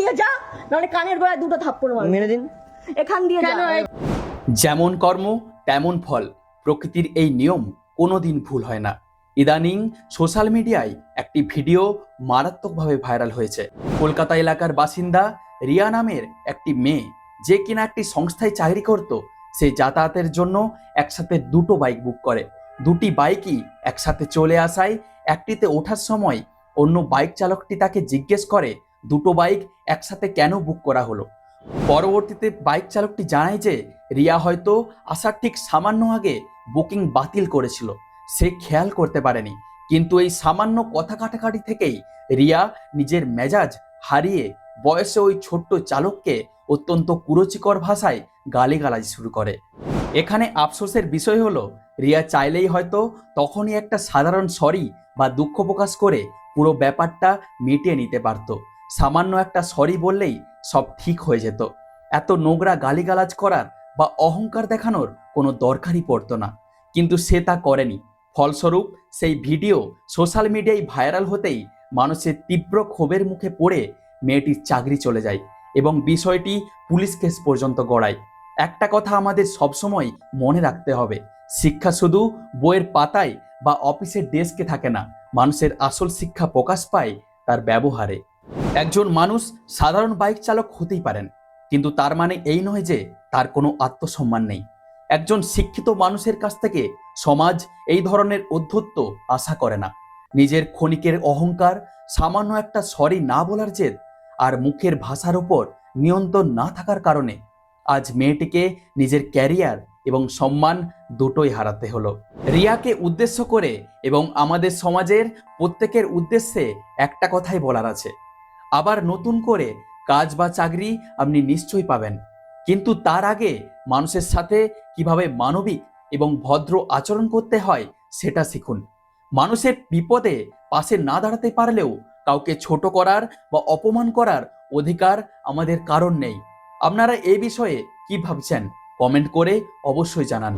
দিয়ে যা, নাহলে কানের গোড়ায় দুটো থাপ্পড় মারবো। মেরে দিন। এখান দিয়ে যা। যেমন কর্ম তেমন ফল, প্রকৃতির এই নিয়ম কোনোদিন ভুল হয় না। ইদানিং সোশ্যাল মিডিয়ায় একটি ভিডিও মারাত্মকভাবে ভাইরাল হয়েছে। কলকাতা এলাকার বাসিন্দা রিয়া নামের একটি মেয়ে, যে কিনা একটি সংস্থায় চাকরি করত, সে যাতায়াতের জন্য একসাথে দুটো বাইক বুক করে। দুটি বাইকই একসাথে চলে আসায় একটিতে ওঠার সময় অন্য বাইক চালকটি তাকে জিজ্ঞেস করে দুটো বাইক একসাথে কেন বুক করা হলো। পরবর্তীতে বাইক চালকটি জানায় যে রিয়া হয়তো আসার ঠিক সামান্য আগে বুকিং বাতিল করেছিল, সে খেয়াল করতে পারেনি। কিন্তু এই সামান্য কথা কাটাকাটি থেকেই রিয়া নিজের মেজাজ হারিয়ে বয়সে ওই ছোট্ট চালককে অত্যন্ত কুরুচিকর ভাষায় গালিগালাজ শুরু করে। এখানে আফসোসের বিষয় হলো, রিয়া চাইলেই হয়তো তখনই একটা সাধারণ সরি বা দুঃখ প্রকাশ করে পুরো ব্যাপারটা মিটিয়ে নিতে পারত। সামান্য একটা সরি বললেই সব ঠিক হয়ে যেত। এত নোংরা গালিগালাজ করার বা অহংকার দেখানোর কোনো দরকারই পড়তো না, কিন্তু সে তা করেনি। ফলস্বরূপ সেই ভিডিও সোশ্যাল মিডিয়ায় ভাইরাল হতেই মানুষের তীব্র ক্ষোভের মুখে পড়ে মেয়েটির চাকরি চলে যায় এবং বিষয়টি পুলিশ কেস পর্যন্ত গড়ায়। একটা কথা আমাদের সবসময় মনে রাখতে হবে, শিক্ষা শুধু বইয়ের পাতায় বা অফিসের ডেস্কে থাকে না, মানুষের আসল শিক্ষা প্রকাশ পায় তার ব্যবহারে। একজন মানুষ সাধারণ বাইক চালক হতেই পারেন, কিন্তু তার মানে এই নয় যে তার কোনো আত্মসম্মান নেই। একজন শিক্ষিত মানুষের কাছ থেকে সমাজ এই ধরনের অধ্যত্ব আশা করে না। নিজের ক্ষণিকের অহংকার, সামান্য একটা সরি না বলার জেদ আর মুখের ভাষার উপর নিয়ন্ত্রণ না থাকার কারণে আজ মেয়েটিকে নিজের ক্যারিয়ার এবং সম্মান দুটোই হারাতে হলো। রিয়াকে উদ্দেশ্য করে এবং আমাদের সমাজের প্রত্যেকের উদ্দেশ্যে একটা কথাই বলার আছে, আবার নতুন করে কাজ বা চাকরি আপনি নিশ্চয়ই পাবেন, কিন্তু তার আগে মানুষের সাথে কিভাবে মানবিক এবং ভদ্র আচরণ করতে হয় সেটা শিখুন। মানুষের বিপদে পাশে না দাঁড়াতে পারলেও কাউকে ছোট করার বা অপমান করার অধিকার আমাদের কারণ নেই। আপনারা এই বিষয়ে কি ভাবছেন কমেন্ট করে অবশ্যই জানান।